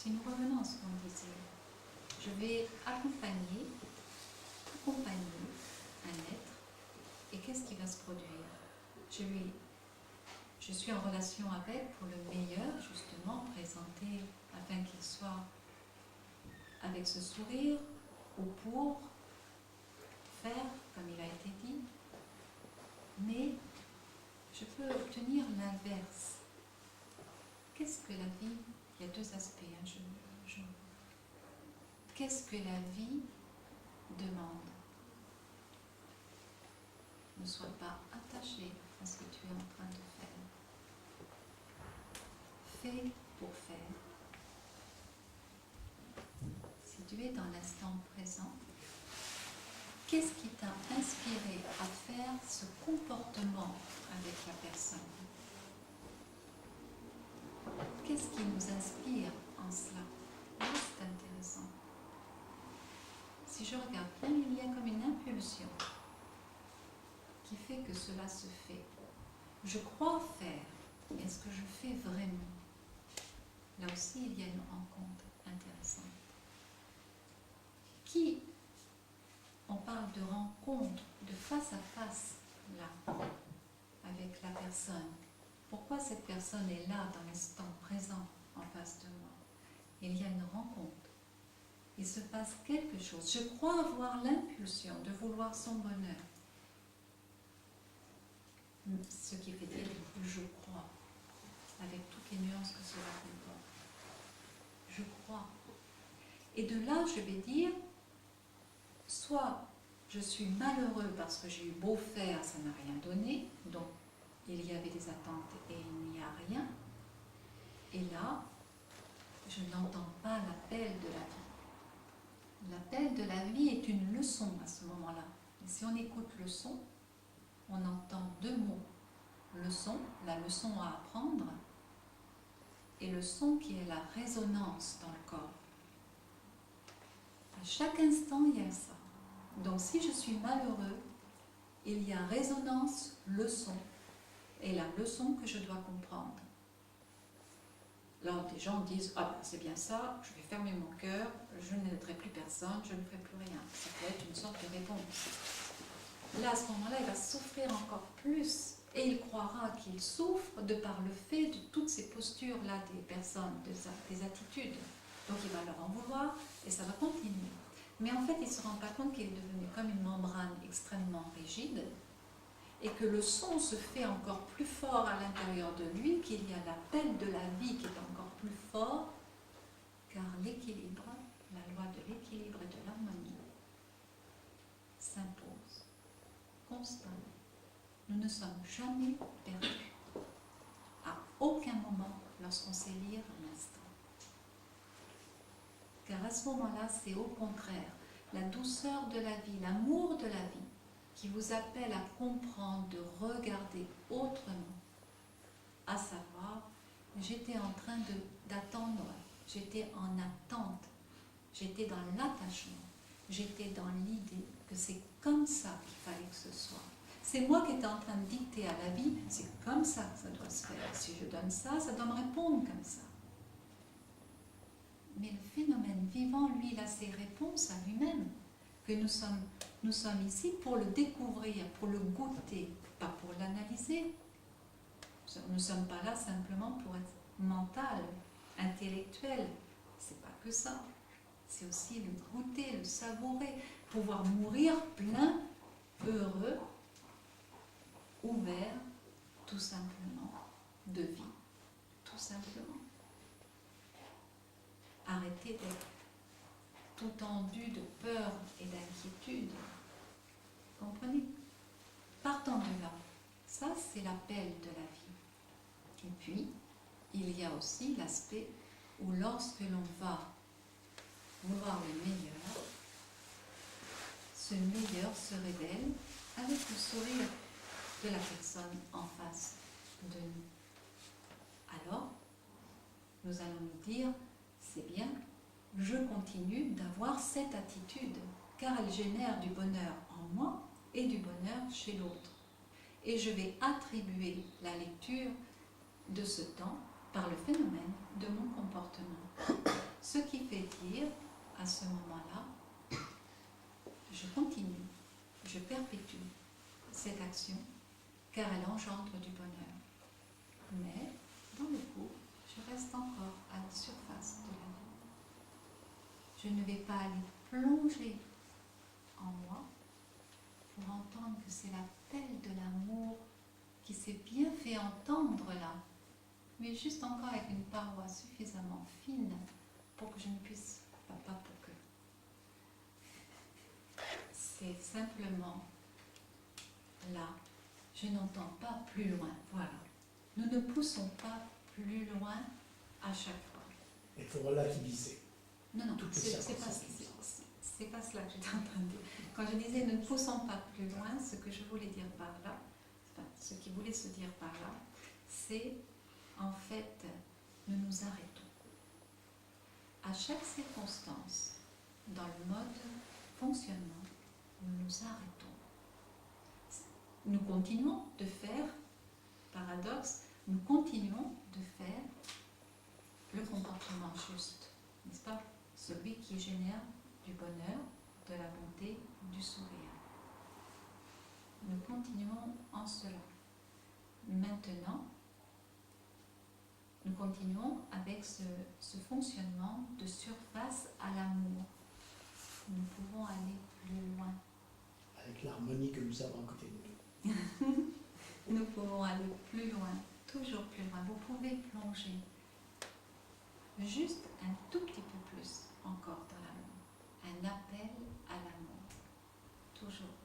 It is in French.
Si nous revenons à ce qu'on disait, je vais accompagner un être, et qu'est-ce qui va se produire? Je suis en relation avec pour le meilleur, justement, présenté afin qu'il soit avec ce sourire, ou pour faire comme il a été dit, mais je peux obtenir l'inverse. Qu'est-ce que la vie? Il y a deux aspects. Qu'est-ce que la vie demande? Ne sois pas attaché à ce que tu es en train de faire. Fais pour faire. Si tu es dans l'instant présent, qu'est-ce qui t'a inspiré à faire ce comportement avec la personne? Qu'est-ce qui nous inspire en cela? Là, c'est intéressant. Si je regarde bien, il y a comme une impulsion qui fait que cela se fait. Je crois faire, mais est-ce que je fais vraiment? Là aussi, il y a une rencontre intéressante. On parle de rencontre, de face à face, là, avec la personne. Pourquoi cette personne est là, dans l'instant présent, en face de moi? Il y a une rencontre. Il se passe quelque chose. Je crois avoir l'impulsion de vouloir son bonheur. Ce qui fait dire je crois, avec toutes les nuances que cela comporte. Je crois. Et de là, je vais dire, soit je suis malheureux parce que j'ai eu beau faire, ça n'a rien donné, donc il y avait des attentes et il n'y a rien. Et là, je n'entends pas l'appel de la vie. L'appel de la vie est une leçon à ce moment-là. Et si on écoute le son, on entend deux mots. Leçon, la leçon à apprendre, et le son qui est la résonance dans le corps. À chaque instant, il y a ça. Donc si je suis malheureux, il y a résonance, leçon, et la leçon que je dois comprendre. Là, des gens disent « Ah ben, c'est bien ça, je vais fermer mon cœur, je n'aiderai plus personne, je ne ferai plus rien. » Ça peut être une sorte de réponse. Là, à ce moment-là, il va souffrir encore plus. Et il croira qu'il souffre de par le fait de toutes ces postures-là des personnes, des attitudes. Donc il va leur en vouloir et ça va continuer. Mais en fait, il ne se rend pas compte qu'il est devenu comme une membrane extrêmement rigide et que le son se fait encore plus fort à l'intérieur de lui, qu'il y a l'appel de la vie qui est encore plus fort, car l'équilibre, la loi de l'équilibre et de l'harmonie s'impose constamment. Nous ne sommes jamais perdus, à aucun moment lorsqu'on sait lire l'instant. Car à ce moment-là, c'est au contraire la douceur de la vie, l'amour de la vie, qui vous appelle à comprendre, de regarder autrement, à savoir, j'étais en train d'attendre, j'étais en attente, j'étais dans l'attachement, j'étais dans l'idée que c'est comme ça qu'il fallait que ce soit. C'est moi qui étais en train de dicter à la vie, c'est comme ça que ça doit se faire. Si je donne ça, ça doit me répondre comme ça. Mais le phénomène vivant, lui, il a ses réponses à lui-même. Que nous sommes ici pour le découvrir, pour le goûter, pas pour l'analyser. Nous ne sommes pas là simplement pour être mental, intellectuel. C'est pas que ça. C'est aussi le goûter, le savourer, pouvoir mourir plein, heureux, ouvert, tout simplement, de vie, tout simplement. Arrêtez d'être tout tendu de peur et d'inquiétude. Comprenez? Partons de là. Ça, c'est l'appel de la vie. Et puis, il y a aussi l'aspect où lorsque l'on va vouloir le meilleur, ce meilleur se révèle avec le sourire de la personne en face de nous. Alors, nous allons nous dire, c'est bien, je continue d'avoir cette attitude, car elle génère du bonheur en moi et du bonheur chez l'autre. Et je vais attribuer la lecture de ce temps par le phénomène de mon comportement. à ce moment-là, je continue, je perpétue cette action car elle engendre du bonheur. Mais dans le coup, je reste encore à la surface de la vie. Je ne vais pas aller plonger en moi pour entendre que c'est l'appel de l'amour qui s'est bien fait entendre là, mais juste encore avec une paroi suffisamment fine pour que je ne puisse pas pour que. C'est simplement là, je n'entends pas plus loin, voilà. Nous ne poussons pas plus loin à chaque fois. Il faut relativiser. Non, non, Toutes les c'est circonstances. pas cela que j'étais en train de dire. Quand je disais ne poussons pas plus loin, ce que je voulais dire par là, enfin, ce qui voulait se dire par là, c'est en fait, nous nous arrêtons. À chaque circonstance, dans le mode fonctionnement, nous nous arrêtons. Nous continuons de faire, paradoxe, nous continuons de faire le comportement juste, n'est-ce pas? Celui qui génère du bonheur, de la bonté, du sourire. Nous continuons en cela. Maintenant, nous continuons avec ce fonctionnement de surface à l'amour. Nous pouvons aller plus loin. Avec l'harmonie que nous avons à côté de nous. Nous pouvons aller plus loin, toujours plus loin. Vous pouvez plonger juste un tout petit peu plus encore dans l'amour. Un appel à l'amour. Toujours.